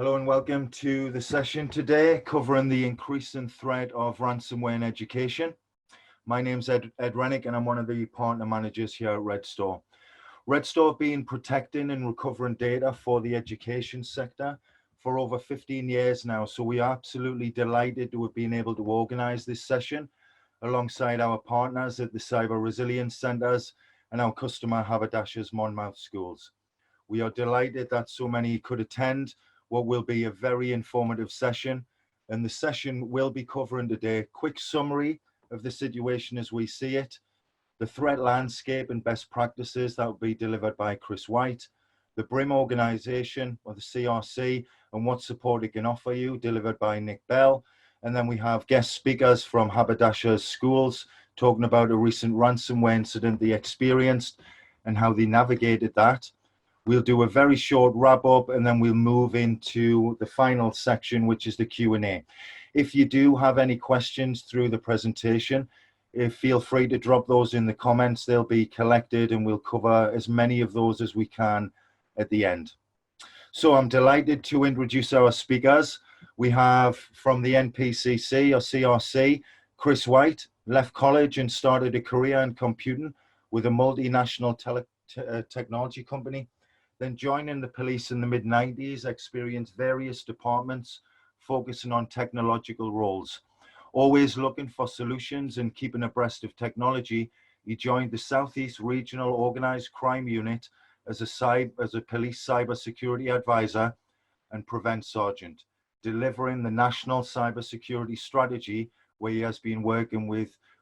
Hello and welcome to the session today covering the increasing threat of ransomware in education. My name's Ed Renwick and I'm one of the partner managers here at Redstor. Redstor have been protecting and recovering data for the education sector for over 15 years now, so we are absolutely delighted to have been able to organize this session alongside our partners at the Cyber Resilience Centres and our customer Haberdashers Monmouth Schools. We are delighted that so many could attend what will be a very informative session. And the session will be covering today a quick summary of the situation as we see it, the threat landscape and best practices that will be delivered by Chris White, the BRIM organization or the CRC and what support it can offer you, delivered by Nick Bell. And then we have guest speakers from Haberdashers Schools talking about a recent ransomware incident they experienced and how they navigated that. We'll do a very short wrap up and then we'll move into the final section, which is the Q&A. If you do have any questions through the presentation, feel free to drop those in the comments. They'll be collected and we'll cover as many of those as we can at the end. So I'm delighted to introduce our speakers. We have from the NPCC or CRC, Chris White, left college and started a career in computing with a multinational technology company. Then joining the police in the mid-90s, experienced various departments focusing on technological roles. Always looking for solutions and keeping abreast of technology, he joined the Southeast Regional Organized Crime Unit as a police cybersecurity advisor and prevent sergeant, delivering the national cybersecurity strategy where he has been working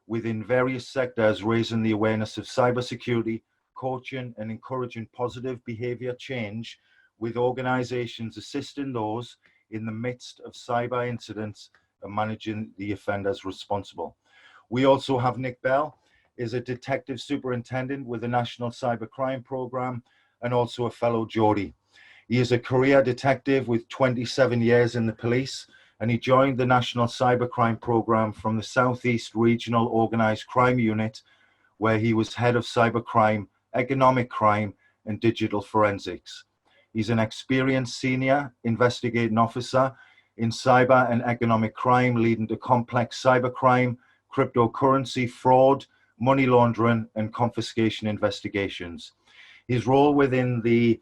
within various sectors, raising the awareness of cybersecurity, coaching and encouraging positive behavior change with organizations assisting those in the midst of cyber incidents and managing the offenders responsible. We also have Nick Bell, is a detective superintendent with the National Cybercrime Program and also a fellow Geordie. He is a career detective with 27 years in the police and he joined the National Cybercrime Program from the Southeast Regional Organized Crime Unit where he was head of cybercrime, economic crime and digital forensics. He's an experienced senior investigating officer in cyber and economic crime, leading to complex cybercrime, cryptocurrency fraud, money laundering and confiscation investigations. His role within the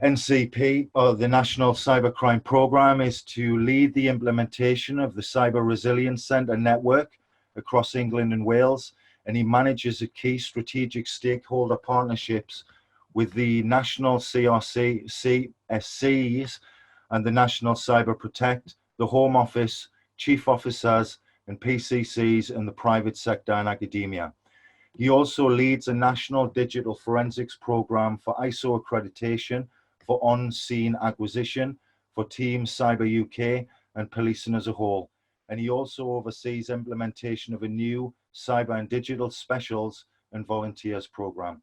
NCP, or the National Cybercrime Program, is to lead the implementation of the Cyber Resilience Centre network across England and Wales, and he manages the key strategic stakeholder partnerships with the National CRC, CSCs and the National Cyber Protect, the Home Office, Chief Officers and PCCs and the private sector and academia. He also leads a national digital forensics program for ISO accreditation for on-scene acquisition for Team Cyber UK and policing as a whole. And he also oversees implementation of a new cyber and digital specials and volunteers program.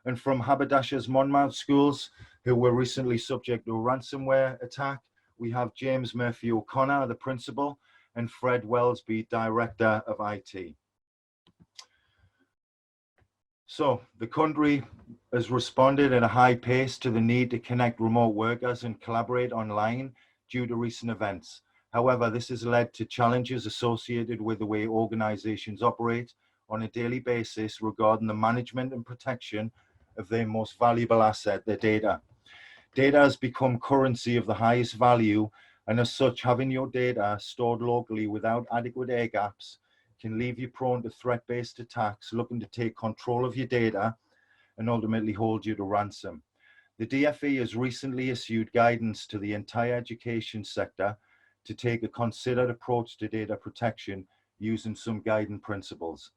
And from Haberdashers Monmouth Schools, who were recently subject to a ransomware attack, we have James Murphy O'Connor, the principal, and Fred Wellsby, director of IT. So the country has responded at a high pace to the need to connect remote workers and collaborate online due to recent events. However, this has led to challenges associated with the way organizations operate on a daily basis regarding the management and protection of their most valuable asset, their data. Data has become currency of the highest value, and as such, having your data stored locally without adequate air gaps can leave you prone to threat-based attacks looking to take control of your data and ultimately hold you to ransom. The DFE has recently issued guidance to the entire education sector to take a considered approach to data protection using some guiding principles.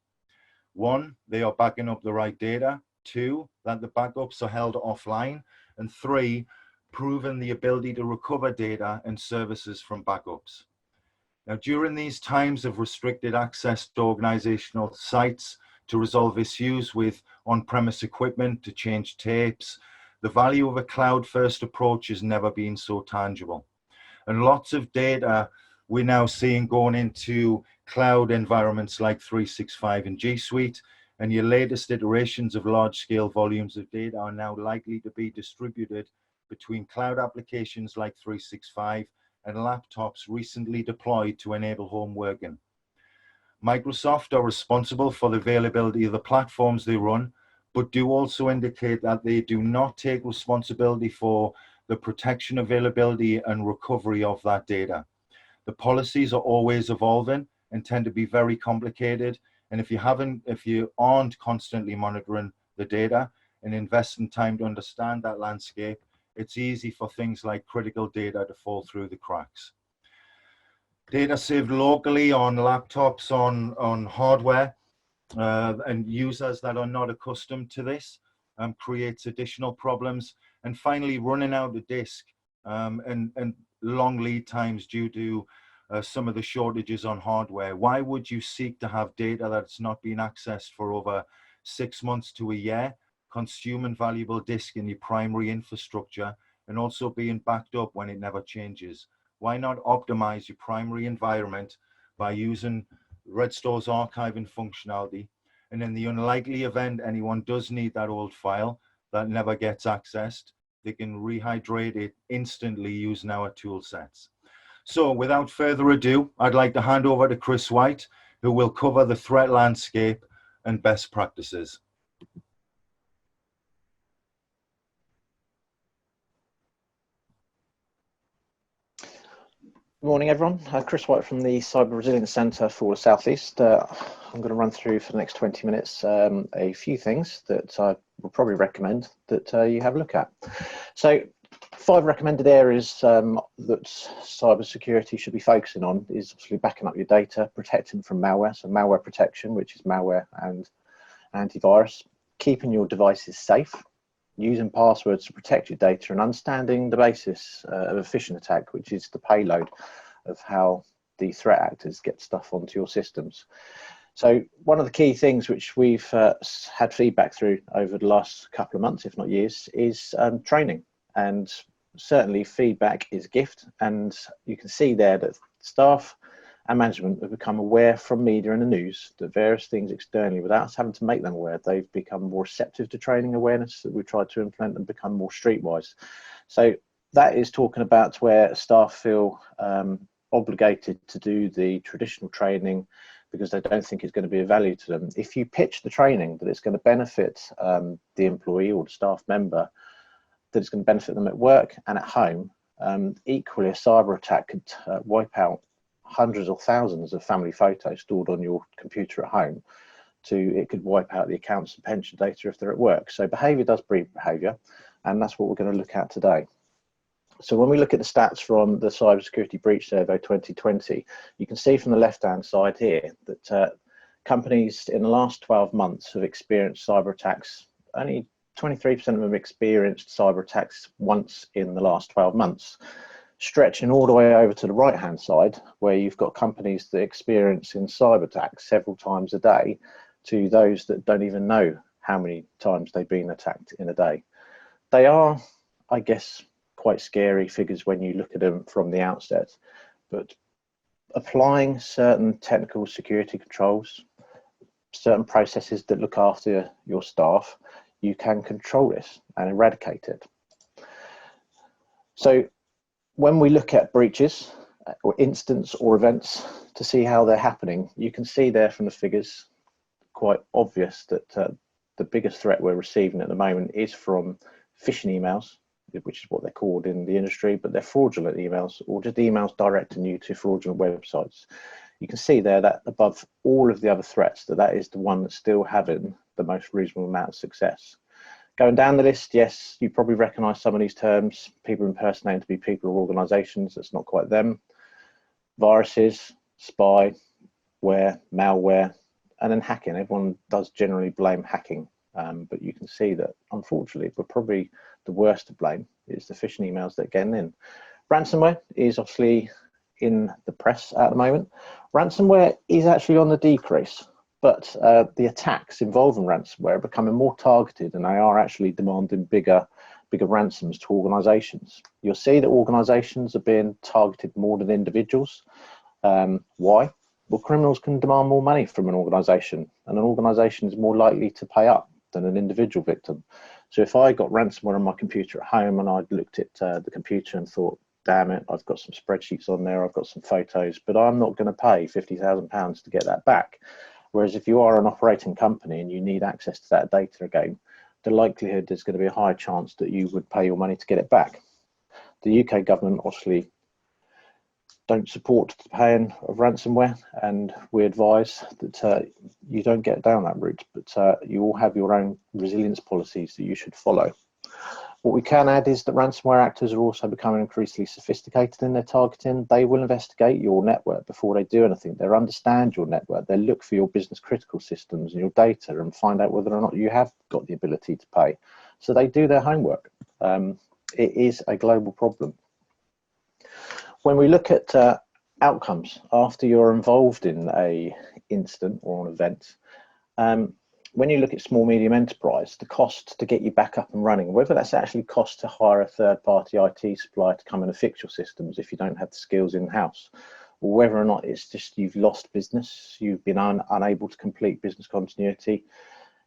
1, they are backing up the right data. 2, that the backups are held offline. And 3, proving the ability to recover data and services from backups. Now, during these times of restricted access to organizational sites to resolve issues with on-premise equipment, to change tapes, the value of a cloud-first approach has never been so tangible. And lots of data we're now seeing going into cloud environments like 365 and G Suite, and your latest iterations of large-scale volumes of data are now likely to be distributed between cloud applications like 365 and laptops recently deployed to enable home working. Microsoft are responsible for the availability of the platforms they run, but do also indicate that they do not take responsibility for the protection, availability, and recovery of that data. The policies are always evolving and tend to be very complicated. And if you aren't constantly monitoring the data and investing time to understand that landscape, it's easy for things like critical data to fall through the cracks. Data saved locally on laptops, on hardware, and users that are not accustomed to this creates additional problems. And finally, running out of disk and long lead times due to some of the shortages on hardware. Why would you seek to have data that's not been accessed for over 6 months to a year, consuming valuable disk in your primary infrastructure, and also being backed up when it never changes? Why not optimize your primary environment by using Redstor's archiving functionality? And in the unlikely event anyone does need that old file that never gets accessed, they can rehydrate it instantly using our tool sets. So without further ado, I'd like to hand over to Chris White, who will cover the threat landscape and best practices. Good morning, everyone. Chris White from the Cyber Resilience Centre for the South East. I'm going to run through for the next 20 minutes a few things that I would probably recommend that you have a look at. So 5 recommended areas that cybersecurity should be focusing on is obviously backing up your data, protecting from malware, so malware protection, which is malware and antivirus, keeping your devices safe, using passwords to protect your data, and understanding the basis of a phishing attack, which is the payload of how the threat actors get stuff onto your systems. So one of the key things which we've had feedback through over the last couple of months, if not years, is training. And certainly feedback is a gift. And you can see there that staff and management have become aware from media and the news that various things externally, without us having to make them aware, they've become more receptive to training awareness that we've tried to implement and become more streetwise. So that is talking about where staff feel obligated to do the traditional training because they don't think it's going to be of value to them. If you pitch the training that it's going to benefit the employee or the staff member, that it's going to benefit them at work and at home, equally a cyber attack could wipe out hundreds or thousands of family photos stored on your computer at home. It could wipe out the accounts and pension data if they're at work. So behavior does breed behavior, and that's what we're going to look at today. So when we look at the stats from the Cybersecurity Breach Survey 2020, you can see from the left-hand side here that companies in the last 12 months have experienced cyber attacks. Only 23% of them have experienced cyber attacks once in the last 12 months. Stretching all the way over to the right-hand side, where you've got companies that experience cyber attacks several times a day, to those that don't even know how many times they've been attacked in a day. They are, I guess, quite scary figures when you look at them from the outset, but applying certain technical security controls, certain processes that look after your staff, you can control this and eradicate it. So when we look at breaches or incidents or events to see how they're happening, you can see there from the figures quite obvious that the biggest threat we're receiving at the moment is from phishing emails, which is what they're called in the industry, but they're fraudulent emails or just emails directing you to fraudulent websites. You can see there that above all of the other threats, that is the one that's still having the most reasonable amount of success. Going down the list, yes, you probably recognize some of these terms. People impersonating to be people or organizations, that's not quite them. Viruses, spyware, malware, and then hacking. Everyone does generally blame hacking, but you can see that, unfortunately, we're probably the worst to blame is the phishing emails that are getting in. Ransomware is obviously in the press at the moment. Ransomware is actually on the decrease, but the attacks involving ransomware are becoming more targeted, and they are actually demanding bigger ransoms to organizations. You'll see that organizations are being targeted more than individuals. Why? Well, criminals can demand more money from an organization, and an organization is more likely to pay up than an individual victim. So if I got ransomware on my computer at home and I'd looked at the computer and thought, damn it, I've got some spreadsheets on there, I've got some photos, but I'm not going to pay £50,000 to get that back. Whereas if you are an operating company and you need access to that data again, the likelihood there's going to be a high chance that you would pay your money to get it back. The UK government obviously don't support the paying of ransomware, and we advise that you don't get down that route, but you all have your own resilience policies that you should follow. What we can add is that ransomware actors are also becoming increasingly sophisticated in their targeting. They will investigate your network before they do anything. They'll understand your network. They'll look for your business critical systems and your data and find out whether or not you have got the ability to pay. So they do their homework. It is a global problem. When we look at outcomes after you're involved in a incident or an event, when you look at small medium enterprise, the cost to get you back up and running, whether that's actually cost to hire a third-party IT supplier to come in and fix your systems if you don't have the skills in-house, or whether or not it's just you've lost business, you've been unable to complete business continuity.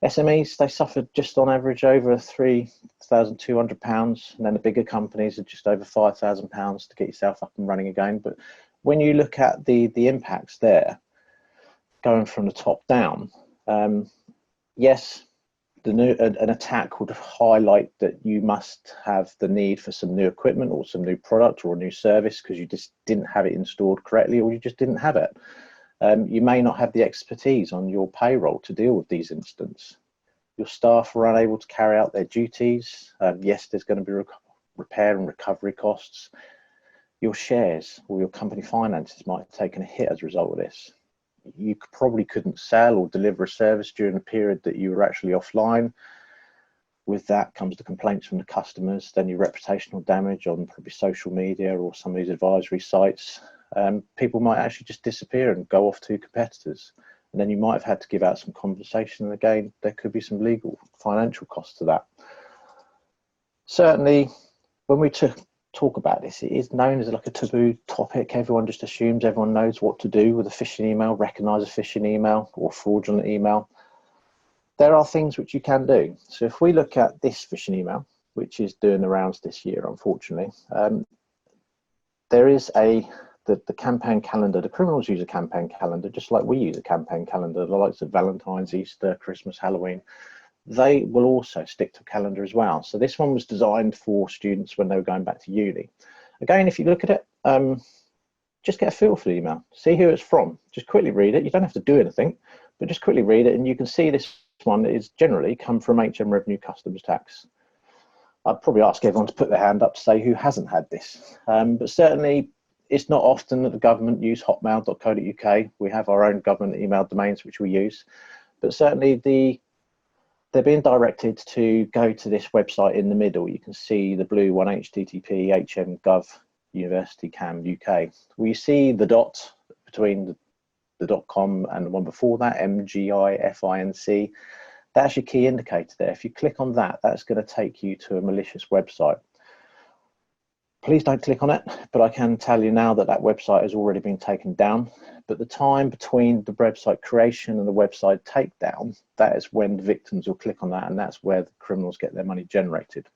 SMEs, they suffered just on average over £3,200, and then the bigger companies are just over £5,000 to get yourself up and running again. But when you look at the impacts there, going from the top down, yes, an attack would highlight that you must have the need for some new equipment or some new product or a new service because you just didn't have it installed correctly, or you just didn't have it. You may not have the expertise on your payroll to deal with these incidents. Your staff are unable to carry out their duties. Yes, there's going to be repair and recovery costs. Your shares or your company finances might have taken a hit as a result of this. You probably couldn't sell or deliver a service during the period that you were actually offline. With that comes the complaints from the customers, then your reputational damage on probably social media or some of these advisory sites. People might actually just disappear and go off to competitors, and then you might have had to give out some compensation, and again there could be some legal financial costs to that. Certainly when we talk about this, it is known as like a taboo topic. Everyone just assumes everyone knows what to do with a phishing email, recognize a phishing email or fraudulent email. There are things which you can do. So if we look at this phishing email, which is doing the rounds this year, unfortunately, there is the campaign calendar. The criminals use a campaign calendar just like we use a campaign calendar. The likes of Valentine's, Easter, Christmas, Halloween, they will also stick to a calendar as well. So this one was designed for students when they were going back to uni. Again, if you look at it, just get a feel for the email, see who it's from, just quickly read it. You don't have to do anything, but just quickly read it, and you can see this one is generally come from HM Revenue Customs Tax. I'd probably ask everyone to put their hand up to say who hasn't had this, but certainly it's not often that the government use hotmail.co.uk. We have our own government email domains which we use, but certainly they're being directed to go to this website in the middle. You can see the blue one, http hm.gov university cam UK. We see the dot between the .com and the one before that, MGIFINC. That's your key indicator there. If you click on that, that's going to take you to a malicious website. Please don't click on it, but I can tell you now that that website has already been taken down. But the time between the website creation and the website takedown, that is when the victims will click on that, and that's where the criminals get their money generated.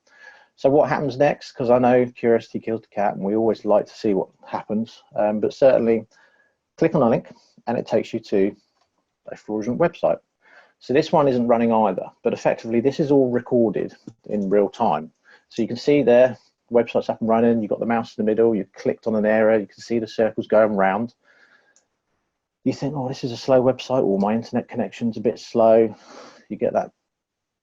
So what happens next? Because I know curiosity kills the cat, and we always like to see what happens, but certainly click on a link and it takes you to a fraudulent website. So this one isn't running either, but effectively this is all recorded in real time. So you can see there, website's up and running, you've got the mouse in the middle, you've clicked on an error, you can see the circles going round. You think, oh, this is a slow website, or my internet connection's a bit slow. You get that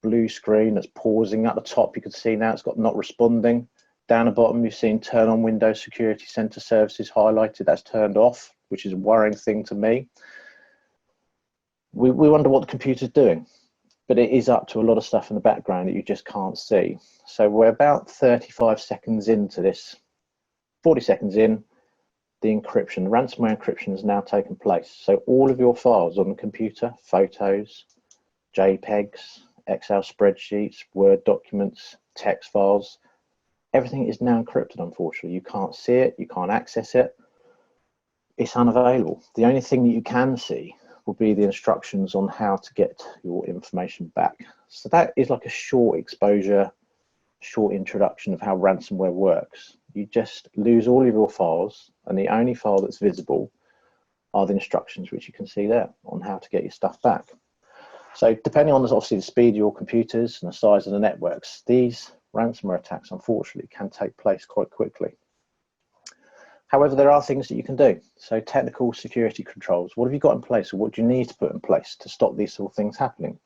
blue screen that's pausing at the top. You can see now it's got not responding. Down the bottom, you've seen turn on Windows Security Center services highlighted. That's turned off, which is a worrying thing to me. We wonder what the computer's doing, but it is up to a lot of stuff in the background that you just can't see. So we're about 35 seconds into this, 40 seconds in, the encryption, the ransomware encryption has now taken place. So all of your files on the computer, photos, JPEGs, Excel spreadsheets, Word documents, text files, everything is now encrypted, unfortunately. You can't see it, you can't access it, it's unavailable. The only thing that you can see, will be the instructions on how to get your information back. So that is like a short exposure, short introduction of how ransomware works. You just lose all of your files, and the only file that's visible are the instructions which you can see there on how to get your stuff back. So depending on obviously the speed of your computers and the size of the networks, these ransomware attacks unfortunately can take place quite quickly. However, there are things that you can do. So technical security controls, what have you got in place, or what do you need to put in place to stop these sort of things happening?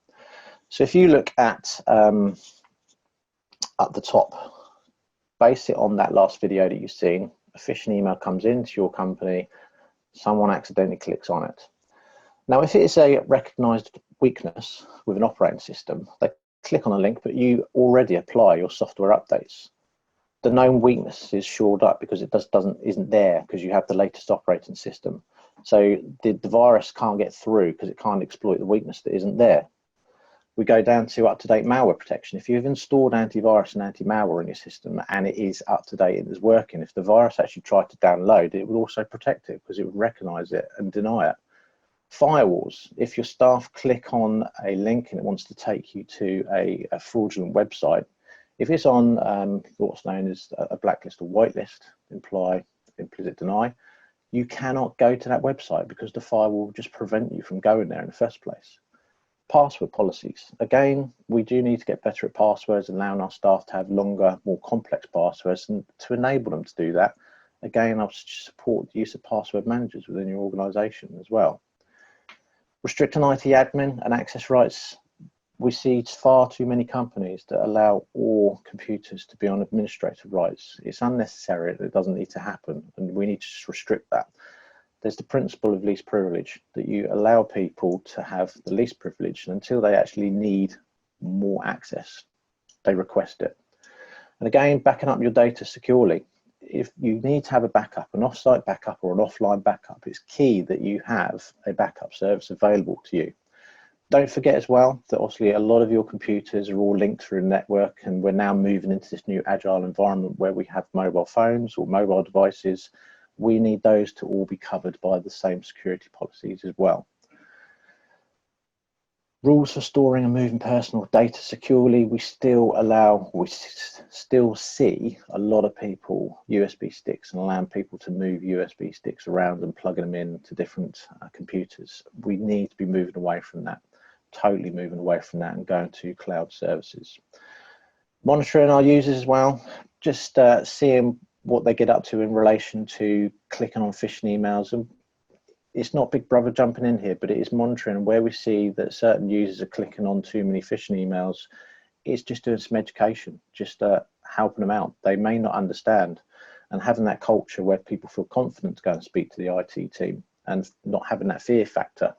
So if you look at the top, base it on that last video that you've seen. A phishing email comes into your company, someone accidentally clicks on it. Now, if it is a recognized weakness with an operating system, they click on a link, but you already apply your software updates. The known weakness is shored up because it isn't there because you have the latest operating system. So the virus can't get through because it can't exploit the weakness that isn't there. We go down to up-to-date malware protection. If you've installed antivirus and anti-malware in your system and it is up-to-date and is working, if the virus actually tried to download, it would also protect it because it would recognize it and deny it. Firewalls, if your staff click on a link and it wants to take you to a fraudulent website, if it's on what's known as a blacklist or whitelist, imply, implicit deny, you cannot go to that website because the firewall will just prevent you from going there in the first place. Password policies. Again, we do need to get better at passwords, allowing our staff to have longer, more complex passwords, and to enable them to do that, again, I'll support the use of password managers within your organization as well. Restricting IT admin and access rights. We see far too many companies that allow all computers to be on administrative rights. It's unnecessary, it doesn't need to happen, and we need to just restrict that. There's the principle of least privilege, that you allow people to have the least privilege, and until they actually need more access, they request it. And again, backing up your data securely. If you need to have a backup, an off-site backup or an offline backup, it's key that you have a backup service available to you. Don't forget as well that obviously a lot of your computers are all linked through a network, and we're now moving into this new agile environment where we have mobile phones or mobile devices. We need those to all be covered by the same security policies as well. Rules for storing and moving personal data securely. We still see a lot of people USB sticks and allowing people to move USB sticks around and plugging them in to different computers. We need to be moving away from that, totally moving away from that and going to cloud services. Monitoring our users as well, just seeing what they get up to in relation to clicking on phishing emails. And it's not Big Brother jumping in here, but it is monitoring where we see that certain users are clicking on too many phishing emails. It's just doing some education, just helping them out. They may not understand, and having that culture where people feel confident to go and speak to the IT team and not having that fear factor,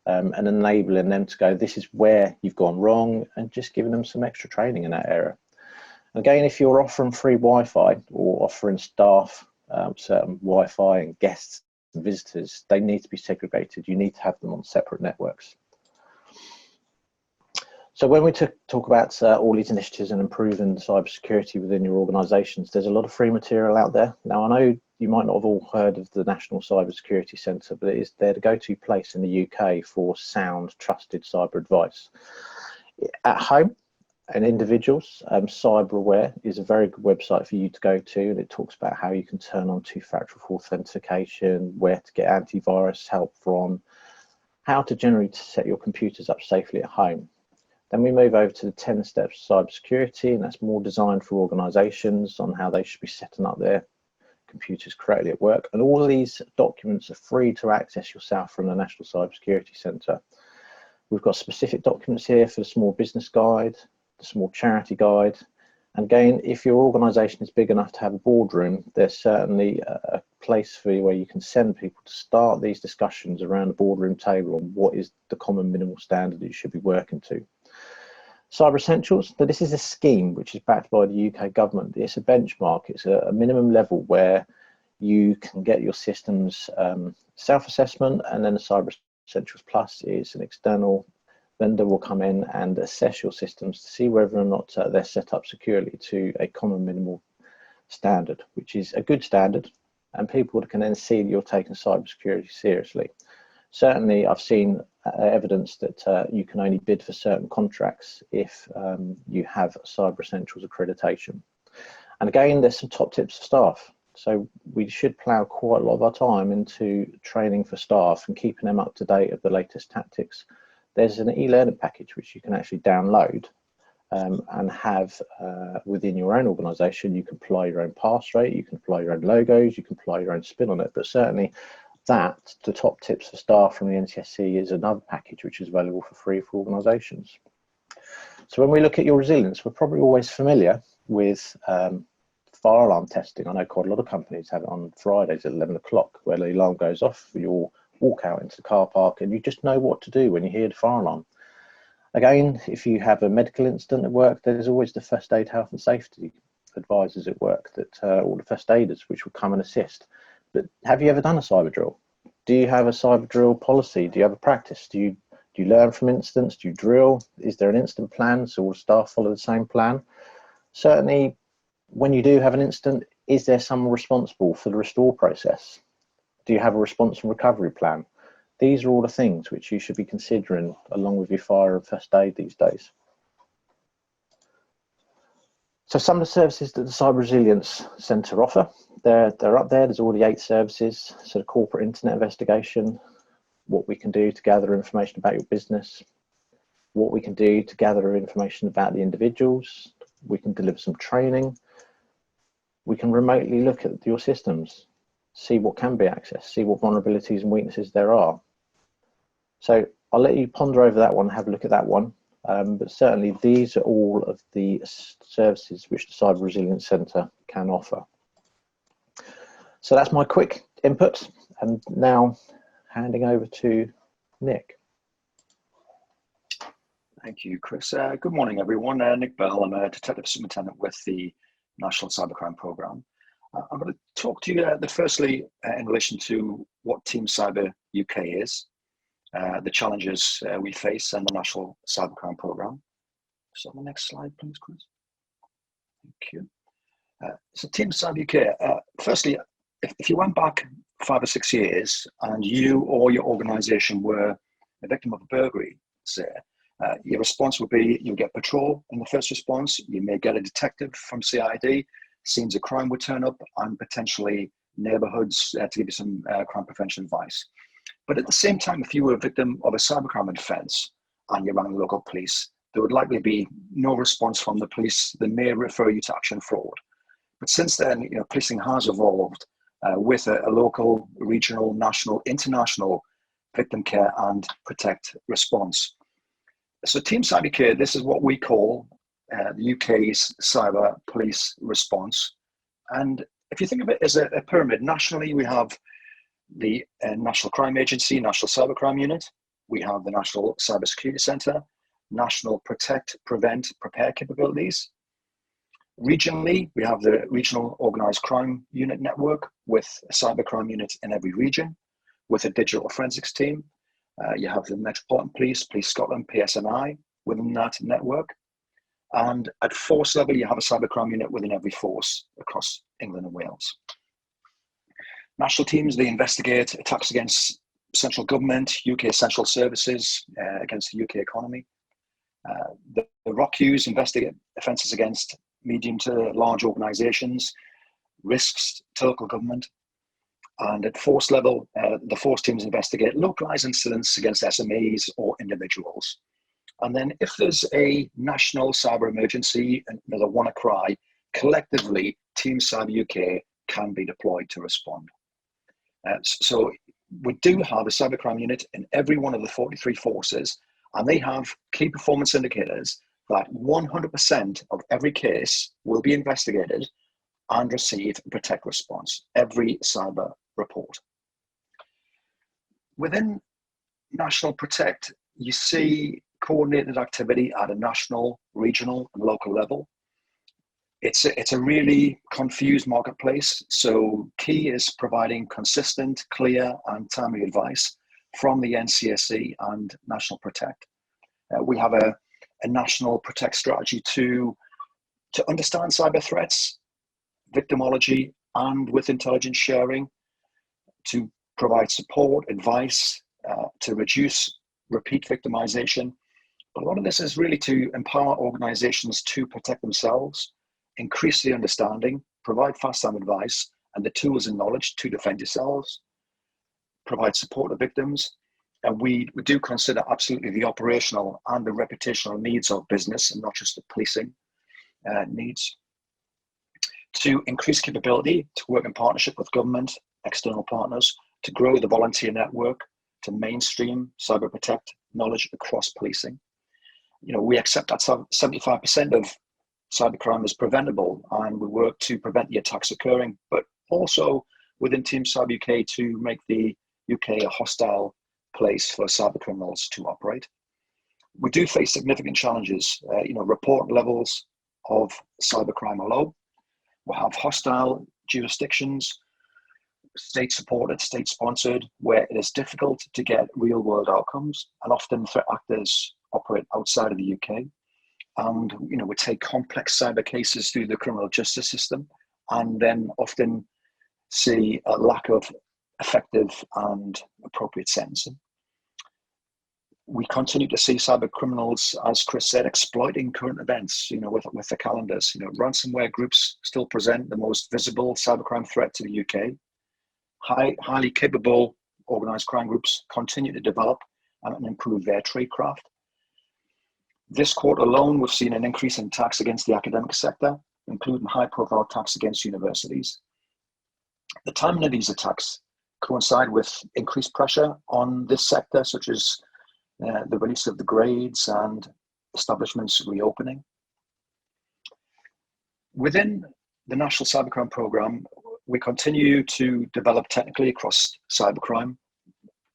and enabling them to go, this is where you've gone wrong, and just giving them some extra training in that area. Again, if you're offering free Wi-Fi or offering staff certain Wi-Fi and guests and visitors, they need to be segregated. You need to have them on separate networks. So when we talk about all these initiatives and improving cybersecurity within your organisations, there's a lot of free material out there. Now, I know you might not have all heard of the National Cybersecurity Centre, but they're the go-to place in the UK for sound, trusted cyber advice. At home, and individuals, CyberAware is a very good website for you to go to, and it talks about how you can turn on two-factor authentication, where to get antivirus help from, how to generally set your computers up safely at home. Then we move over to the 10 steps of cybersecurity, and that's more designed for organizations on how they should be setting up their computers correctly at work. And all of these documents are free to access yourself from the National Cybersecurity Centre. We've got specific documents here for the small business guide, the small charity guide. And again, if your organization is big enough to have a boardroom, there's certainly a place for you where you can send people to start these discussions around the boardroom table on what is the common minimal standard that you should be working to. Cyber Essentials, so this is a scheme which is backed by the UK government. It's a benchmark, it's a minimum level where you can get your systems self-assessment, and then the Cyber Essentials Plus is an external vendor will come in and assess your systems to see whether or not they're set up securely to a common minimal standard, which is a good standard, and people can then see that you're taking cybersecurity seriously. Certainly, I've seen evidence that you can only bid for certain contracts if you have Cyber Essentials accreditation. And again, there's some top tips for staff. So we should plough quite a lot of our time into training for staff and keeping them up to date of the latest tactics. There's an e-learning package which you can actually download and have within your own organisation. You can apply your own pass rate, you can apply your own logos, you can apply your own spin on it, but certainly that, the top tips for staff from the NCSC, is another package which is available for free for organisations. So when we look at your resilience, we're probably always familiar with fire alarm testing. I know quite a lot of companies have it on Fridays at 11 o'clock where the alarm goes off, you'll walk out into the car park and you just know what to do when you hear the fire alarm. Again, if you have a medical incident at work, there's always the first aid health and safety advisors at work, that or the first aiders, which will come and assist. But have you ever done a cyber drill? Do you have a cyber drill policy? Do you have a practice? Do you learn from incidents? Do you drill? Is there an incident plan so all staff follow the same plan? Certainly, when you do have an incident, is there someone responsible for the restore process? Do you have a response and recovery plan? These are all the things which you should be considering along with your fire and first aid these days. So some of the services that the Cyber Resilience Centre offer, they're up there. There's already 8 services. So the corporate internet investigation, what we can do to gather information about your business, what we can do to gather information about the individuals. We can deliver some training. We can remotely look at your systems, see what can be accessed, see what vulnerabilities and weaknesses there are. So I'll let you ponder over that one, have a look at that one. But certainly these are all of the services which the Cyber Resilience Centre can offer. So that's my quick input, and now handing over to Nick. Thank you, Chris. Good morning, everyone. Nick Bell. I'm a Detective Superintendent with the National Cybercrime Programme. I'm going to talk to you firstly in relation to what Team Cyber UK is, the challenges we face, and the National Cybercrime Programme. So the next slide, please, Chris. Thank you. So Team Cyber UK, firstly, if you went back 5 or 6 years and you or your organisation were a victim of a burglary, say, your response would be you get patrol in the first response, you may get a detective from CID, scenes of crime would turn up, and potentially neighbourhoods to give you some crime prevention advice. But at the same time, if you were a victim of a cybercrime offence and you rang the local police, there would likely be no response from the police. They may refer you to action fraud. But since then, policing has evolved with a local, regional, national, international victim care and protect response. So Team Cyber Care, this is what we call the UK's cyber police response. And if you think of it as a pyramid, nationally we have the National Crime Agency, National Cybercrime Unit. We have the National Cyber Security Centre, National Protect, Prevent, Prepare capabilities. Regionally, we have the Regional Organised Crime Unit network with a cybercrime unit in every region with a digital forensics team. You have the Metropolitan Police, Police Scotland, PSNI within that network. And at force level, you have a cybercrime unit within every force across England and Wales. National teams, they investigate attacks against central government, UK essential services, against the UK economy. The ROCUs investigate offences against medium to large organisations, risks to local government. And at force level, the force teams investigate localised incidents against SMEs or individuals. And then if there's a national cyber emergency, another WannaCry, collectively, Team Cyber UK can be deployed to respond. So we do have a cybercrime unit in every one of the 43 forces, and they have key performance indicators that 100% of every case will be investigated and receive a protect response, every cyber report. Within National Protect, you see coordinated activity at a national, regional, and local level. It's a really confused marketplace, so key is providing consistent, clear, and timely advice from the NCSC and National Protect. We have a National Protect strategy to understand cyber threats, victimology, and with intelligence sharing, to provide support, advice, to reduce repeat victimization. But a lot of this is really to empower organizations to protect themselves, increase the understanding, provide fast-time advice, and the tools and knowledge to defend yourselves, provide support to victims. And we do consider absolutely the operational and the reputational needs of business, and not just the policing needs. To increase capability, to work in partnership with government, external partners, to grow the volunteer network, to mainstream cyber protect knowledge across policing. You know, we accept that 75% of cybercrime is preventable, and we work to prevent the attacks occurring, but also within Team Cyber UK to make the UK a hostile place for cyber criminals to operate. We do face significant challenges. Report levels of cybercrime are low. We have hostile jurisdictions, state-supported, state-sponsored, where it is difficult to get real-world outcomes, and often threat actors operate outside of the UK. And we take complex cyber cases through the criminal justice system, and then often see a lack of effective and appropriate sentencing. We continue to see cyber criminals, as Chris said, exploiting current events, with the calendars. Ransomware groups still present the most visible cybercrime threat to the UK. Highly capable organized crime groups continue to develop and improve their tradecraft. This quarter alone, we've seen an increase in attacks against the academic sector, including high-profile attacks against universities. The timing of these attacks coincide with increased pressure on this sector, such as the release of the grades and establishments reopening. Within the National Cybercrime Programme, we continue to develop technically across cybercrime.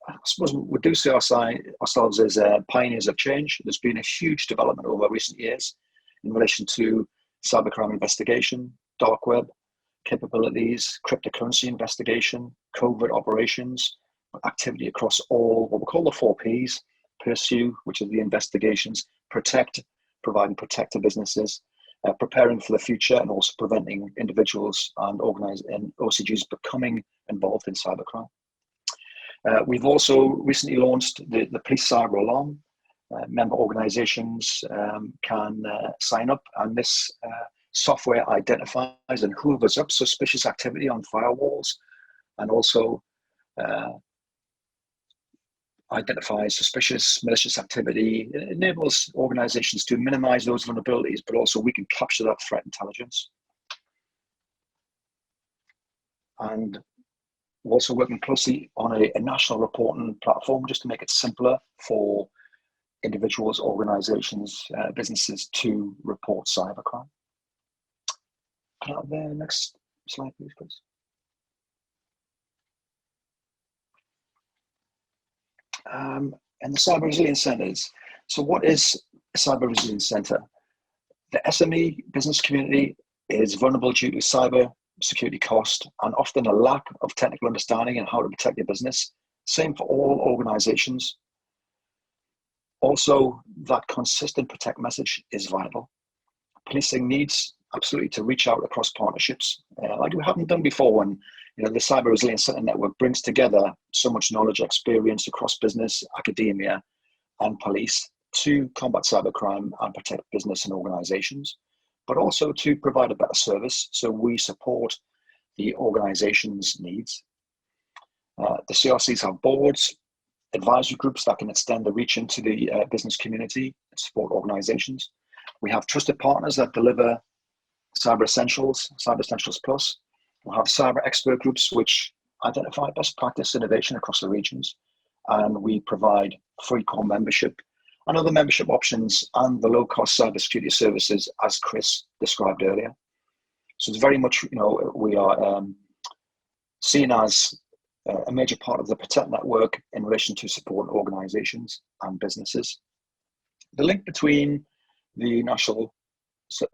I suppose we do see ourselves as pioneers of change. There's been a huge development over recent years in relation to cybercrime investigation, dark web capabilities, cryptocurrency investigation, covert operations, activity across all what we call the 4 Ps: pursue, which are the investigations; protect, providing protect to businesses; preparing for the future, and also preventing individuals and OCGs becoming involved in cybercrime. We've also recently launched the Police Cyber Alarm. Member organizations can sign up, and this software identifies and hoovers up suspicious activity on firewalls, and also identifies suspicious malicious activity. It enables organizations to minimize those vulnerabilities, but also we can capture that threat intelligence. And we're also working closely on a national reporting platform just to make it simpler for individuals, organizations, businesses to report cybercrime. Can I have the next slide, please? And the Cyber Resilience Centres. So what is a Cyber Resilience Centre? The SME business community is vulnerable due to cyber security cost and often a lack of technical understanding on how to protect your business. Same for all organizations. Also, that consistent protect message is vital. Policing needs absolutely to reach out across partnerships, like we haven't done before, when the Cyber Resilience Centre Network brings together so much knowledge, experience across business, academia, and police to combat cybercrime and protect business and organizations, but also to provide a better service. So we support the organization's needs. The CRCs have boards, advisory groups that can extend the reach into the business community and support organizations. We have trusted partners that deliver Cyber Essentials, Cyber Essentials Plus. We'll have cyber expert groups which identify best practice innovation across the regions. And we provide free core membership and other membership options and the low-cost cybersecurity services, as Chris described earlier. So it's very much, we are seen as a major part of the Protect network in relation to support organizations and businesses. The link between the National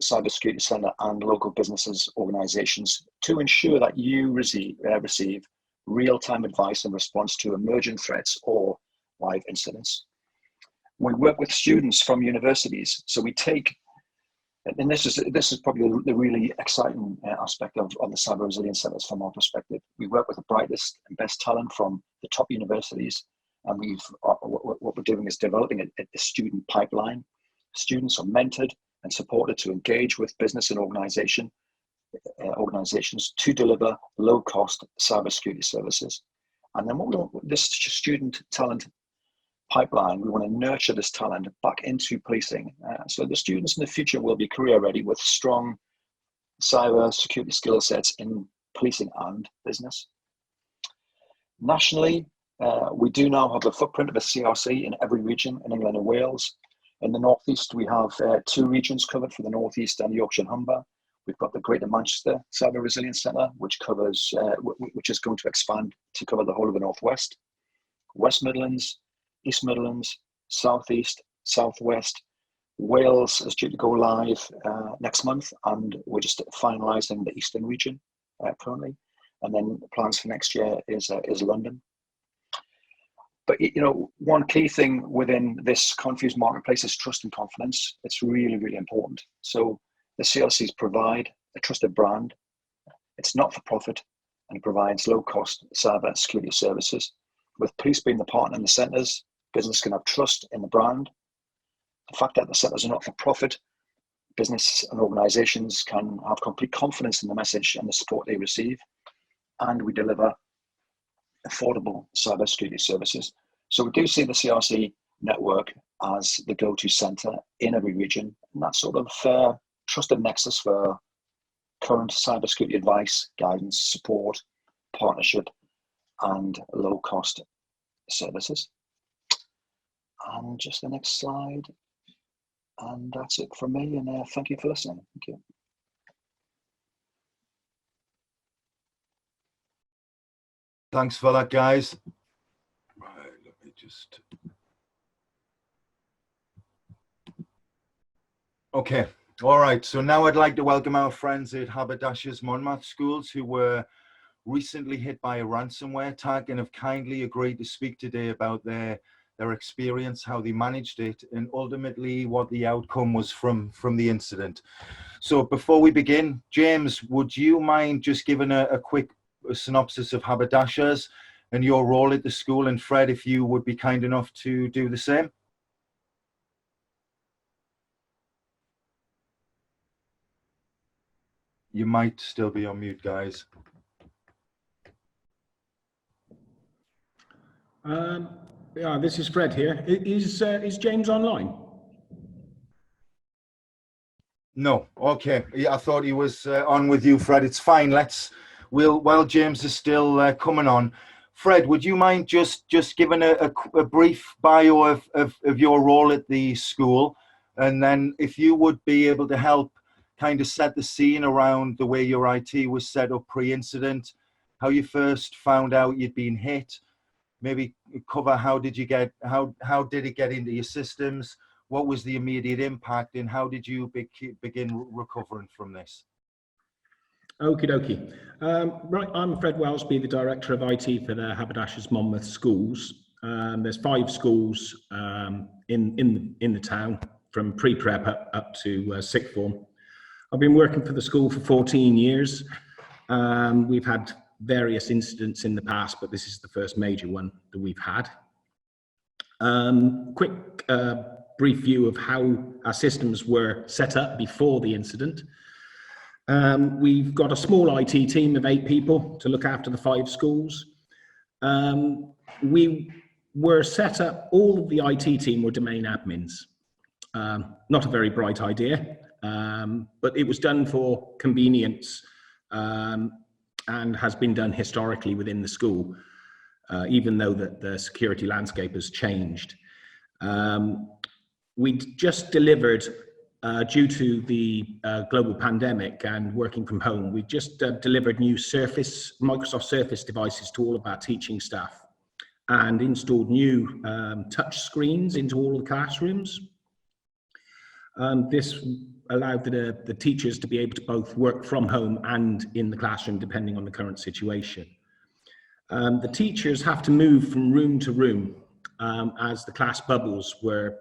Cybersecurity Centre and local businesses, organizations, to ensure that you receive real-time advice in response to emergent threats or live incidents. We work with students from universities, so we take, and this is probably the really exciting aspect of the Cyber Resilience Centres from our perspective. We work with the brightest and best talent from the top universities, And what we're doing is developing a student pipeline. Students are mentored and supported to engage with business and organizations to deliver low-cost cybersecurity services. And then this student talent pipeline, we want to nurture this talent back into policing. So the students in the future will be career ready with strong cyber security skill sets in policing and business. Nationally, we do now have a footprint of a CRC in every region in England and Wales. In the Northeast, we have 2 regions covered for the Northeast and Yorkshire and Humber. We've got the Greater Manchester Cyber Resilience Centre, which is going to expand to cover the whole of the Northwest, West Midlands, East Midlands, Southeast, Southwest. Wales is due to go live next month, and we're just finalising the Eastern region currently. And then plans for next year is London. But one key thing within this confused marketplace is trust and confidence. It's really, really important. So the CRCs provide a trusted brand. It's not for profit and provides low-cost cyber security services. With police being the partner in the centres, business can have trust in the brand. The fact that the centres are not for profit, business and organisations can have complete confidence in the message and the support they receive. And we deliver affordable cybersecurity services. So we do see the CRC network as the go-to centre in every region, and that sort of trusted nexus for current cybersecurity advice, guidance, support, partnership, and low-cost services. And just the next slide, and that's it from me. And thank you for listening. Thank you. Thanks for that, guys. Right, let me just. Okay, all right. So now I'd like to welcome our friends at Haberdashers Monmouth Schools who were recently hit by a ransomware attack and have kindly agreed to speak today about their experience, how they managed it, and ultimately what the outcome was from the incident. So before we begin, James, would you mind just giving a quick synopsis of Haberdashers and your role at the school, and Fred, if you would be kind enough to do the same. You might still be on mute, guys. Yeah, this is Fred here. Is James online? No. Okay. Yeah, I thought he was on with you, Fred. It's fine. While James is still coming on, Fred, would you mind just giving a brief bio of your role at the school, and then if you would be able to help kind of set the scene around the way your IT was set up pre-incident, how you first found out you'd been hit, maybe cover how did it get into your systems, what was the immediate impact, and how did you begin recovering from this? Okie dokie. Right, I'm Fred Wellsby, the Director of IT for the Haberdashers Monmouth Schools. There's 5 schools in the town, from pre-prep up to sixth form. I've been working for the school for 14 years. We've had various incidents in the past, but this is the first major one that we've had. Quick brief view of how our systems were set up before the incident. We've got a small IT team of 8 people to look after the 5 schools. We were set up, all of the IT team were domain admins. Not a very bright idea, but it was done for convenience and has been done historically within the school, even though the security landscape has changed. We just delivered, due to the global pandemic and working from home, we just delivered new Microsoft Surface devices to all of our teaching staff and installed new touch screens into all the classrooms. This allowed the teachers to be able to both work from home and in the classroom, depending on the current situation. The teachers have to move from room to room, as the class bubbles were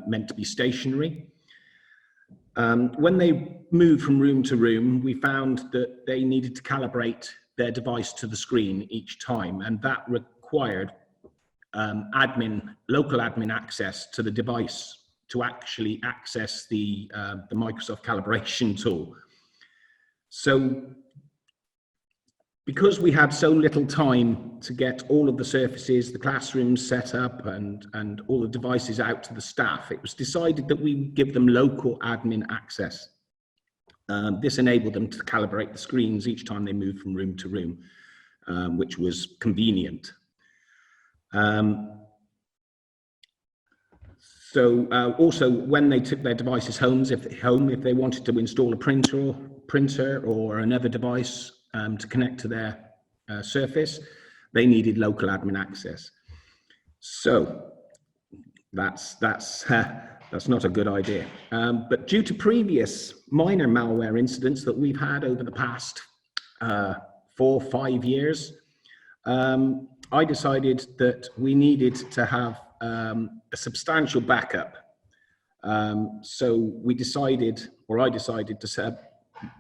meant to be stationary. When they moved from room to room, we found that they needed to calibrate their device to the screen each time, and that required local admin access to the device to actually access the Microsoft calibration tool. So because we had so little time to get all of the surfaces, the classrooms set up and all the devices out to the staff, it was decided that we would give them local admin access. This enabled them to calibrate the screens each time they moved from room to room, which was convenient. Also, when they took their devices home, if they wanted to install a printer or another device to connect to their Surface, they needed local admin access. So that's not a good idea. But due to previous minor malware incidents that we've had over the past 4 or 5 years, I decided that we needed to have a substantial backup. So I decided to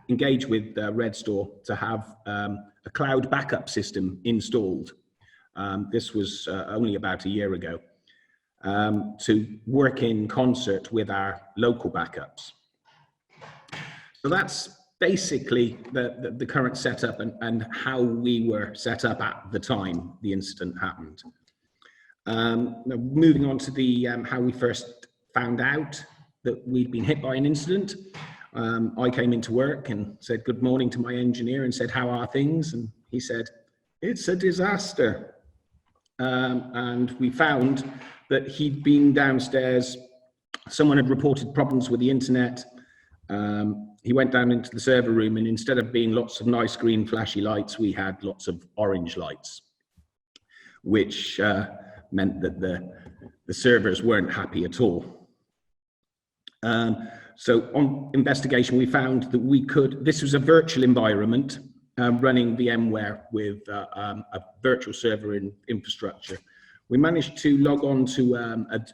engage with Redstor to have a cloud backup system installed. This was only about a year ago, to work in concert with our local backups. So that's basically the current setup and how we were set up at the time the incident happened. Now moving on to the how we first found out that we'd been hit by an incident. I came into work and said good morning to my engineer and said, how are things? And he said, it's a disaster. And we found that he'd been downstairs. Someone had reported problems with the internet. He went down into the server room, and instead of being lots of nice green flashy lights, we had lots of orange lights, which meant that the servers weren't happy at all. So on investigation, we found that this was a virtual environment running VMware with a virtual server infrastructure. We managed to log on to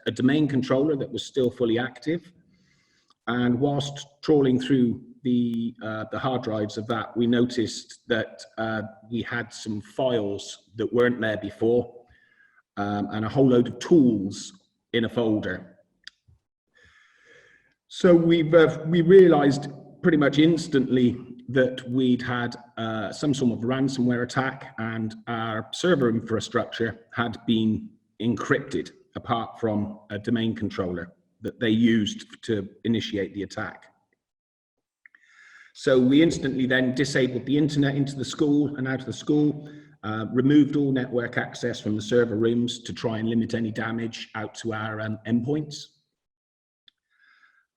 a domain controller that was still fully active. And whilst trawling through the hard drives of that, we noticed that we had some files that weren't there before, and a whole load of tools in a folder. So we realized pretty much instantly that we'd had some sort of ransomware attack, and our server infrastructure had been encrypted apart from a domain controller that they used to initiate the attack. So we instantly then disabled the internet into the school and out of the school, removed all network access from the server rooms to try and limit any damage out to our endpoints.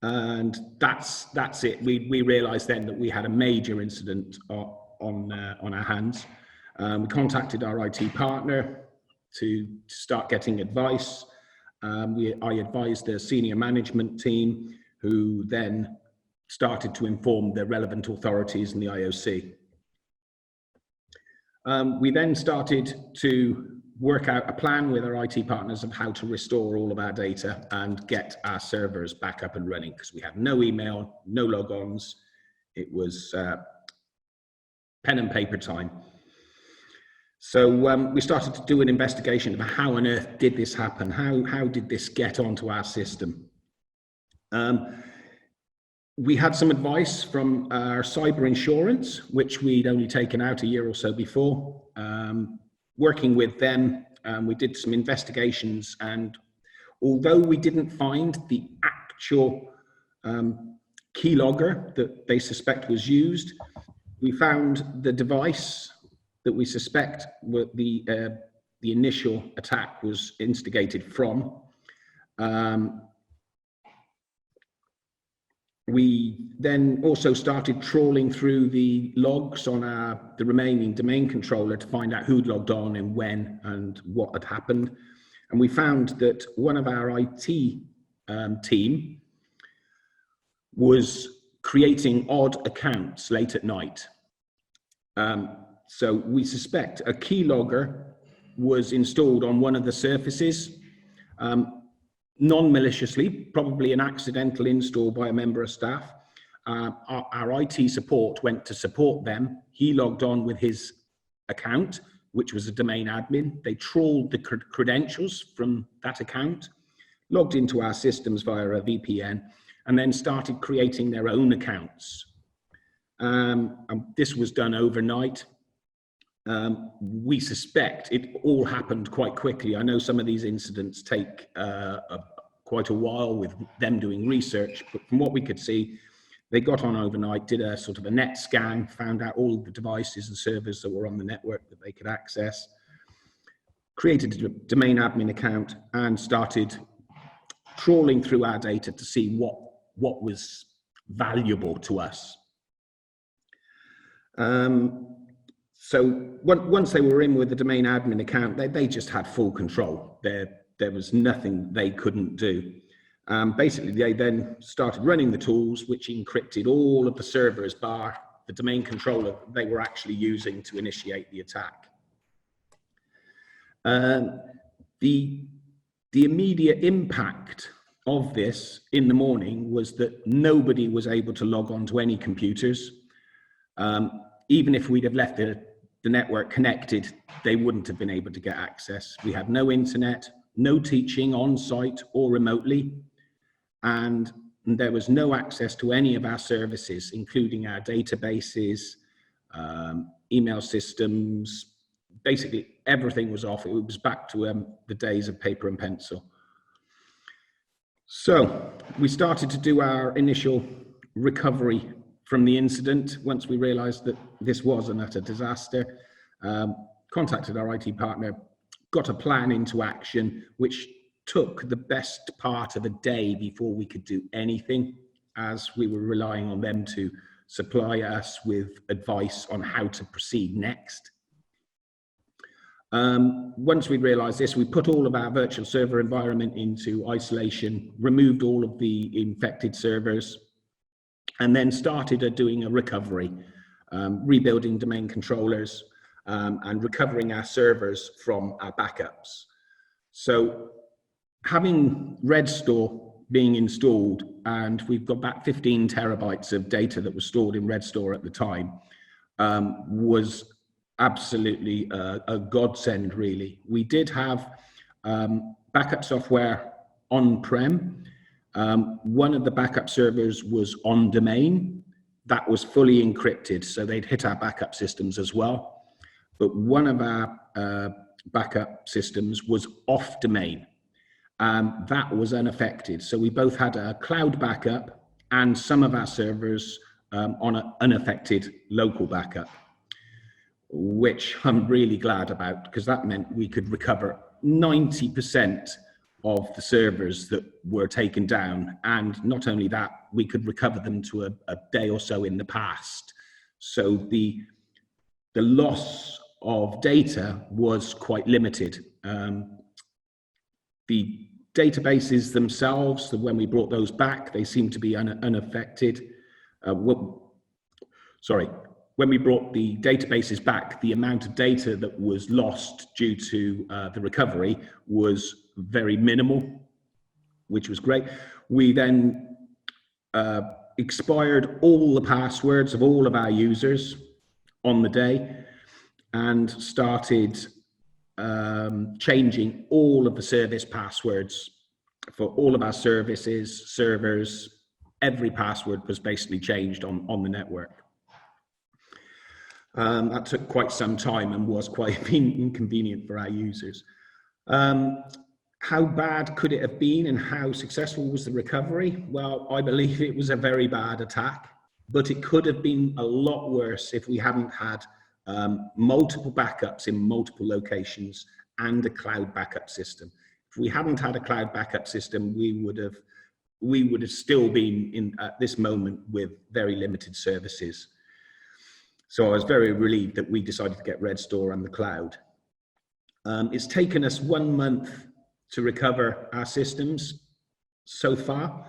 And that's it. We realized then that we had a major incident on our hands. We contacted our IT partner to start getting advice. I advised the senior management team, who then started to inform the relevant authorities and the IOC. We then started to work out a plan with our IT partners of how to restore all of our data and get our servers back up and running, because we had no email, no logons. It was pen and paper time. So we started to do an investigation of how on earth did this happen? How did this get onto our system? We had some advice from our cyber insurance, which we'd only taken out a year or so before. Working with them, we did some investigations, and although we didn't find the actual keylogger that they suspect was used, we found the device that we suspect the initial attack was instigated from. We then also started trawling through the logs on the remaining domain controller to find out who'd logged on and when and what had happened. And we found that one of our IT team was creating odd accounts late at night. So we suspect a keylogger was installed on one of the surfaces, non-maliciously, probably an accidental install by a member of staff. Our IT support went to support them. He logged on with his account, which was a domain admin. They trawled the credentials from that account, logged into our systems via a VPN, and then started creating their own accounts. And this was done overnight. We suspect it all happened quite quickly. I know some of these incidents take quite a while with them doing research, but from what we could see, they got on overnight, did a sort of a net scan, found out all the devices and servers that were on the network that they could access, created a domain admin account, and started trawling through our data to see what was valuable to us. So once they were in with the domain admin account, they just had full control. There was nothing they couldn't do. Basically, they then started running the tools, which encrypted all of the servers bar the domain controller they were actually using to initiate the attack. The immediate impact of this in the morning was that nobody was able to log on to any computers. Even if we'd have left the network connected, they wouldn't have been able to get access. We had no internet, no teaching on site or remotely, and there was no access to any of our services, including our databases, email systems. Basically, everything was off. It was back to the days of paper and pencil. So we started to do our initial recovery from the incident. Once we realized that this was an utter disaster, contacted our IT partner, got a plan into action, which took the best part of a day before we could do anything, as we were relying on them to supply us with advice on how to proceed next. Once we realized this, we put all of our virtual server environment into isolation, removed all of the infected servers, and then started doing a recovery, rebuilding domain controllers, and recovering our servers from our backups. So having Redstor being installed, and we've got about 15 terabytes of data that was stored in Redstor at the time, was absolutely a godsend, really. We did have backup software on-prem. One of the backup servers was on domain. That was fully encrypted, so they'd hit our backup systems as well. But one of our backup systems was off domain. That was unaffected. So we both had a cloud backup and some of our servers on an unaffected local backup, which I'm really glad about, because that meant we could recover 90% of the servers that were taken down. And not only that, we could recover them to a day or so in the past. So the loss of data was quite limited. The databases themselves, when we brought those back, they seemed to be unaffected. When we brought the databases back, the amount of data that was lost due to the recovery was very minimal, which was great. We then expired all the passwords of all of our users on the day and started changing all of the service passwords for all of our services, servers. Every password was basically changed on the network. That took quite some time and was quite inconvenient for our users. How bad could it have been and how successful was the recovery? Well, I believe it was a very bad attack, but it could have been a lot worse if we hadn't had multiple backups in multiple locations and a cloud backup system. If we hadn't had a cloud backup system, we would have still been at this moment with very limited services. So I was very relieved that we decided to get Redstor and the cloud. It's taken us 1 month to recover our systems so far.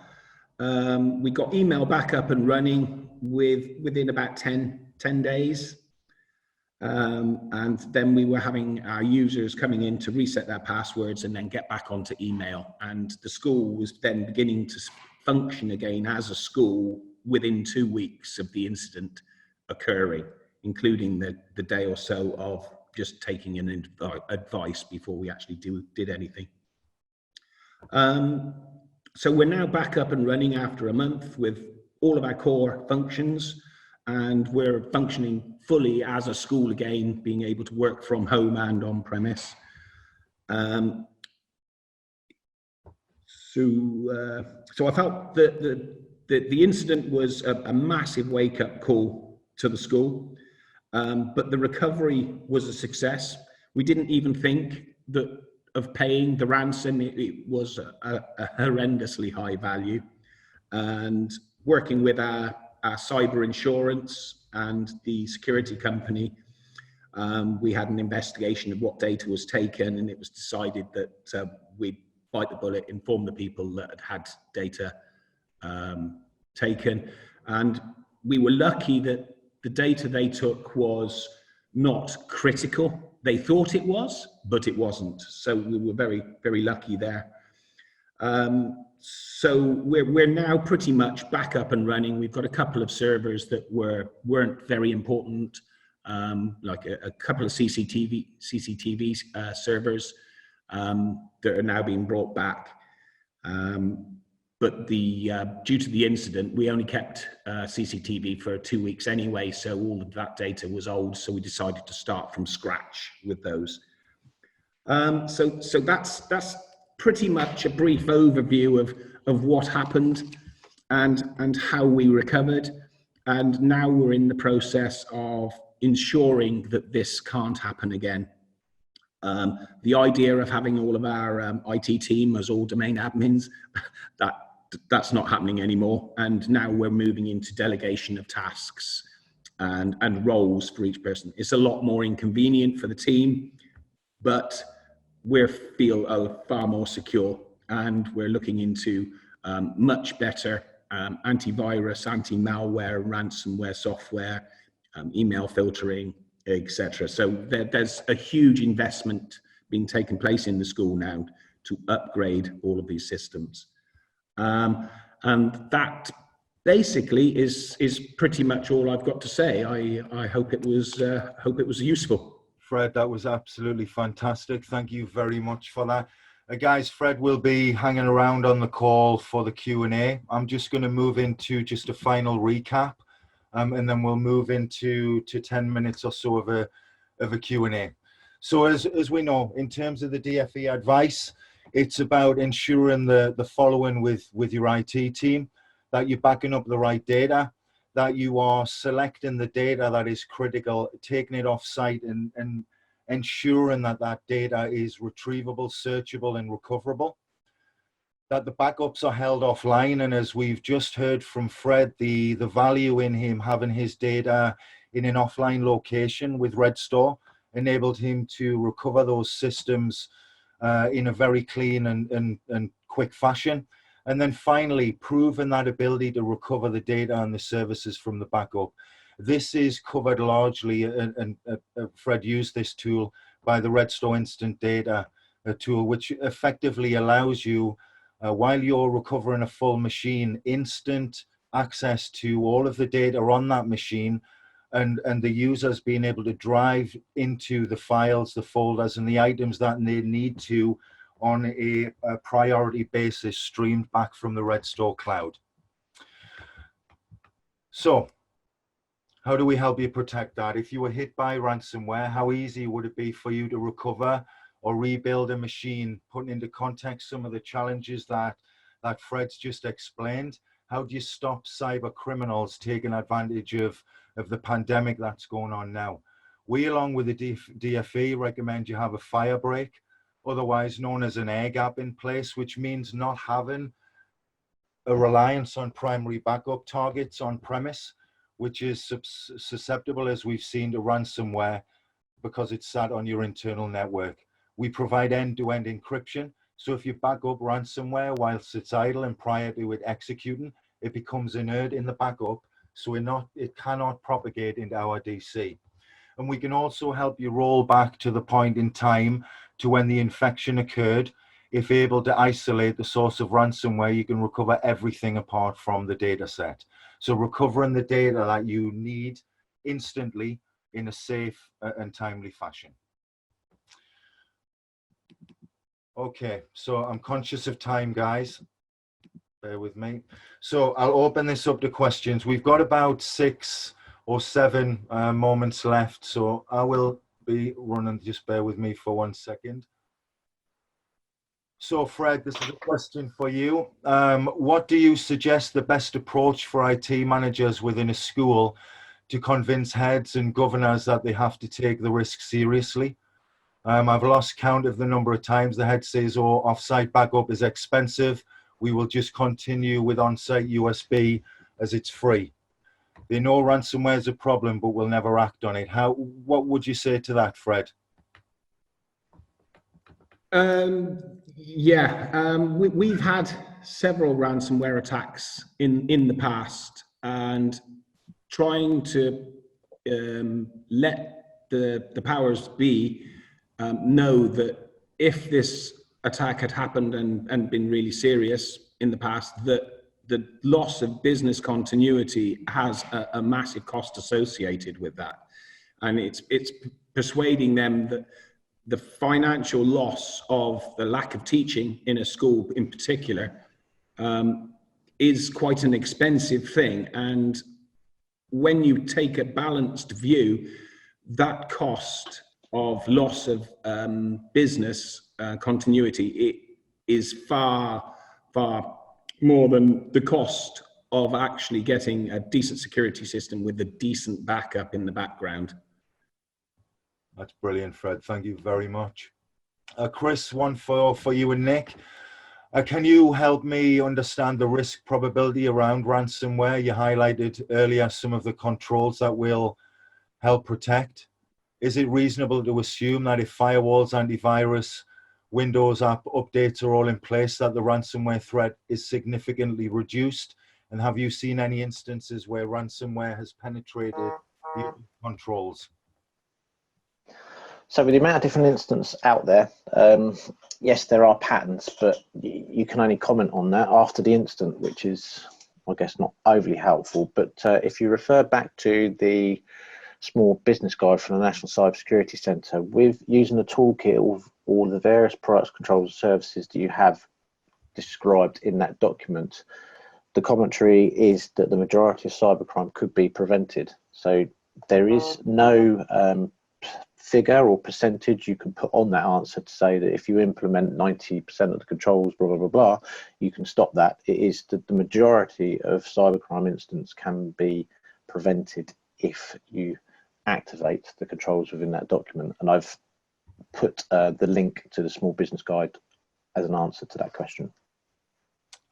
We got email back up and running within about 10 days. And then we were having our users coming in to reset their passwords and then get back onto email. And the school was then beginning to function again as a school within 2 weeks of the incident occurring, including the day or so of just taking an advice before we actually did anything. So we're now back up and running after a month with all of our core functions, and we're functioning fully as a school again, being able to work from home and on premise. So I felt that the incident was a massive wake-up call to the school, but the recovery was a success. We didn't even think of paying the ransom. It was a horrendously high value, and working with our cyber insurance and the security company, we had an investigation of what data was taken, and it was decided that we'd bite the bullet, inform the people that had data taken. And we were lucky that the data they took was not critical. They thought it was, but it wasn't. So we were very, very lucky there. So we're now pretty much back up and running. We've got a couple of servers that weren't very important, like a couple of CCTV servers that are now being brought back. But due to the incident, we only kept CCTV for 2 weeks anyway, so all of that data was old, so we decided to start from scratch with those. So that's pretty much a brief overview of what happened and how we recovered. And now we're in the process of ensuring that this can't happen again. The idea of having all of our IT team as all domain admins, that's not happening anymore. And now we're moving into delegation of tasks and roles for each person. It's a lot more inconvenient for the team, but we feel far more secure, and we're looking into much better antivirus, anti-malware, ransomware software, email filtering, etc. So there's a huge investment being taken place in the school now to upgrade all of these systems. And that basically is pretty much all I've got to say. I hope it was useful. Fred, that was absolutely fantastic. Thank you very much for that. Guys, Fred will be hanging around on the call for the Q&A. I'm just going to move into just a final recap, and then we'll move into 10 minutes or so of a Q&A. So as we know, in terms of the DFE advice, it's about ensuring the following with your IT team, that you're backing up the right data, that you are selecting the data that is critical, taking it off site and ensuring that data is retrievable, searchable and recoverable, that the backups are held offline. And as we've just heard from Fred, the value in him having his data in an offline location with Redstor enabled him to recover those systems in a very clean and quick fashion. And then finally, proving that ability to recover the data and the services from the backup. This is covered largely, and Fred used this tool, by the Redstor Instant Data tool, which effectively allows you, while you're recovering a full machine, instant access to all of the data on that machine, and the users being able to drive into the files, the folders, and the items that they need to on a priority basis, streamed back from the Redstor cloud. So how do we help you protect that? If you were hit by ransomware, how easy would it be for you to recover or rebuild a machine? Putting into context some of the challenges that Fred's just explained, how do you stop cyber criminals taking advantage of the pandemic that's going on now? We, along with the DFE, recommend you have a fire break, otherwise known as an air gap, in place, which means not having a reliance on primary backup targets on premise, which is susceptible, as we've seen, to ransomware because it's sat on your internal network. We provide end-to-end encryption, so if you back up ransomware whilst it's idle and prior to it executing, it becomes inert in the backup, so it cannot propagate into our DC. And we can also help you roll back to the point in time to when the infection occurred. If able to isolate the source of ransomware, you can recover everything apart from the data set. So recovering the data that you need instantly in a safe and timely fashion. Okay, so I'm conscious of time, guys. Bear with me. So I'll open this up to questions. We've got about 6 or 7 moments left, so I will be running. Just bear with me for 1 second. So Fred, this is a question for you. What do you suggest the best approach for IT managers within a school to convince heads and governors that they have to take the risk seriously? I've lost count of the number of times the head says, oh, offsite backup is expensive. We will just continue with on-site USB as it's free. They know ransomware is a problem, but will never act on it. What would you say to that, Fred? We've had several ransomware attacks in the past, and trying to let the powers be know that if this attack had happened and been really serious in the past, that the loss of business continuity has a massive cost associated with that. And it's persuading them that the financial loss of the lack of teaching in a school in particular is quite an expensive thing. And when you take a balanced view, that cost of loss of business continuity, it is far more than the cost of actually getting a decent security system with a decent backup in the background. That's brilliant, Fred. Thank you very much. Chris, one for you and Nick. Can you help me understand the risk probability around ransomware? You highlighted earlier some of the controls that will help protect. Is it reasonable to assume that if firewalls, antivirus, Windows app updates are all in place, that the ransomware threat is significantly reduced? And have you seen any instances where ransomware has penetrated the controls? So with the amount of different instances out there, yes, there are patterns, but you can only comment on that after the incident, which is, I guess, not overly helpful. But if you refer back to the small business guide from the National Cybersecurity Centre, with using the toolkit of all the various products, controls, and services that you have described in that document, the commentary is that the majority of cybercrime could be prevented. So there is no figure or percentage you can put on that answer to say that if you implement 90% of the controls, blah, blah, blah, blah, you can stop that. It is that the majority of cybercrime incidents can be prevented if you activate the controls within that document. And I've put the link to the small business guide as an answer to that question.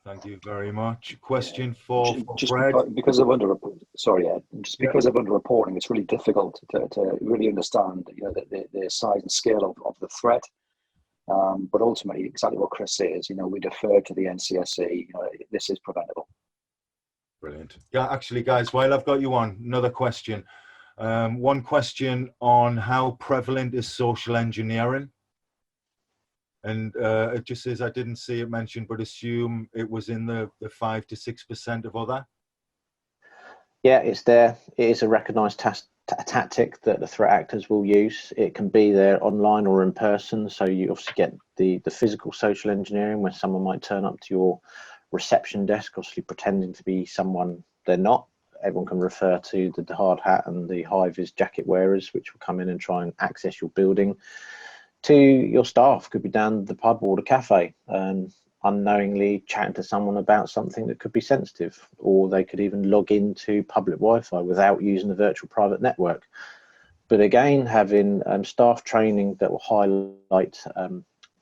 Thank you very much. Question for just Fred. because of because of underreporting, it's really difficult to really understand, you know, the size and scale of the threat. But ultimately, exactly what Chris says, you know, we defer to the NCSC. You know, this is preventable. Brilliant. Yeah, actually, guys, while I've got you on, another question. One question on how prevalent is social engineering? And it just says, I didn't see it mentioned, but assume it was in the 5 to 6% of other. Yeah, it's there. It is a recognised tactic that the threat actors will use. It can be there online or in person. So you obviously get the physical social engineering, where someone might turn up to your reception desk, obviously pretending to be someone they're not. Everyone can refer to the hard hat and the high-vis jacket wearers, which will come in and try and access your building. To your staff, could be down the pub or the cafe, unknowingly chatting to someone about something that could be sensitive, or they could even log into public Wi-Fi without using the virtual private network. But again, having staff training that will highlight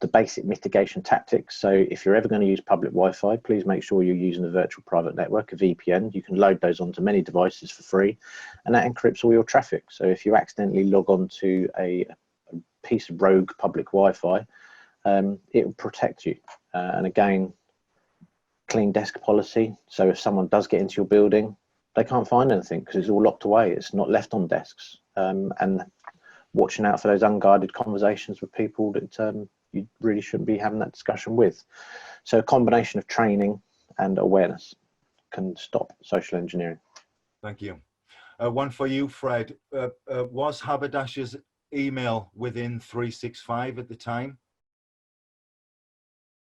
the basic mitigation tactics. So if you're ever going to use public Wi-Fi, please make sure you're using a virtual private network, a VPN. You can load those onto many devices for free, and that encrypts all your traffic. So if you accidentally log on to a piece of rogue public Wi-Fi, it will protect you. And again, clean desk policy. So if someone does get into your building, they can't find anything because it's all locked away. It's not left on desks. And watching out for those unguarded conversations with people that you really shouldn't be having that discussion with. So a combination of training and awareness can stop social engineering. Thank you. One for you, Fred. Was Haberdashers email within 365 at the time?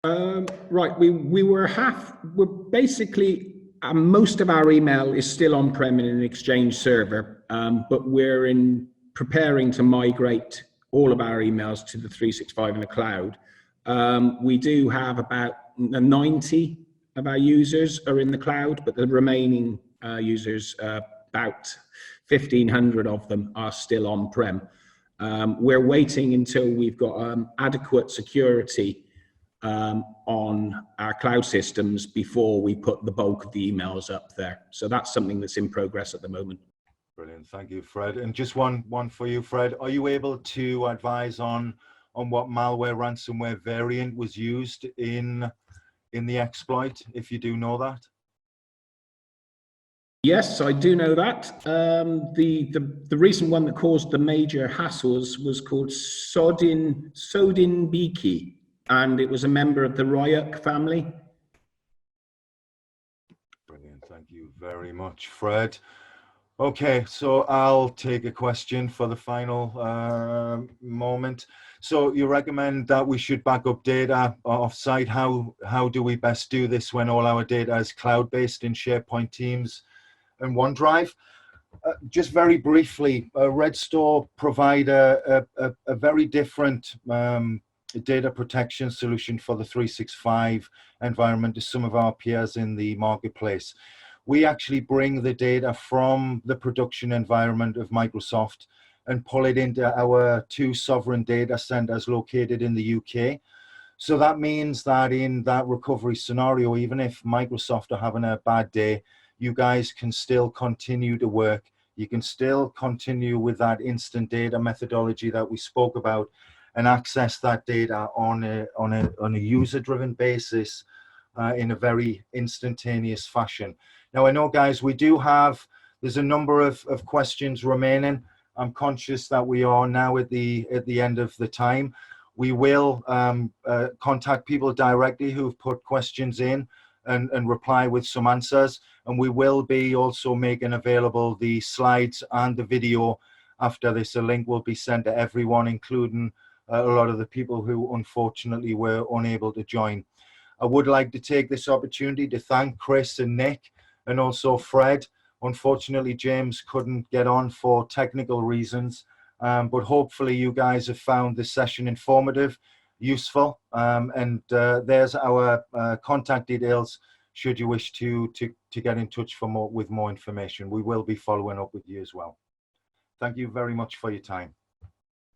Right, we're basically, most of our email is still on-prem in an Exchange server, but we're preparing to migrate all of our emails to the 365 in the cloud. We do have about 90 of our users are in the cloud, but the remaining users, about 1,500 of them are still on-prem. We're waiting until we've got adequate security on our cloud systems before we put the bulk of the emails up there. So that's something that's in progress at the moment. Brilliant, thank you, Fred. And just one for you, Fred. Are you able to advise on what malware ransomware variant was used in the exploit, if you do know that? Yes, I do know that. The recent one that caused the major hassles was called Sodin Biki, and it was a member of the Ryuk family. Brilliant, thank you very much, Fred. Okay, so I'll take a question for the final moment. So you recommend that we should back up data off-site. How do we best do this when all our data is cloud-based in SharePoint, Teams, and OneDrive? Just very briefly, Redstor provide a very different data protection solution for the 365 environment to some of our peers in the marketplace. We actually bring the data from the production environment of Microsoft and pull it into our 2 sovereign data centers located in the UK. So that means that in that recovery scenario, even if Microsoft are having a bad day, you guys can still continue to work. You can still continue with that instant data methodology that we spoke about and access that data on a user-driven basis in a very instantaneous fashion. Now, I know, guys, there's a number of questions remaining. I'm conscious that we are now at the end of the time. We will contact people directly who've put questions in and reply with some answers. And we will be also making available the slides and the video after this. A link will be sent to everyone, including a lot of the people who unfortunately were unable to join. I would like to take this opportunity to thank Chris and Nick and also Fred. Unfortunately, James couldn't get on for technical reasons, but hopefully you guys have found this session informative, useful, and there's our contact details should you wish to get in touch with more information. We will be following up with you as well. Thank you very much for your time.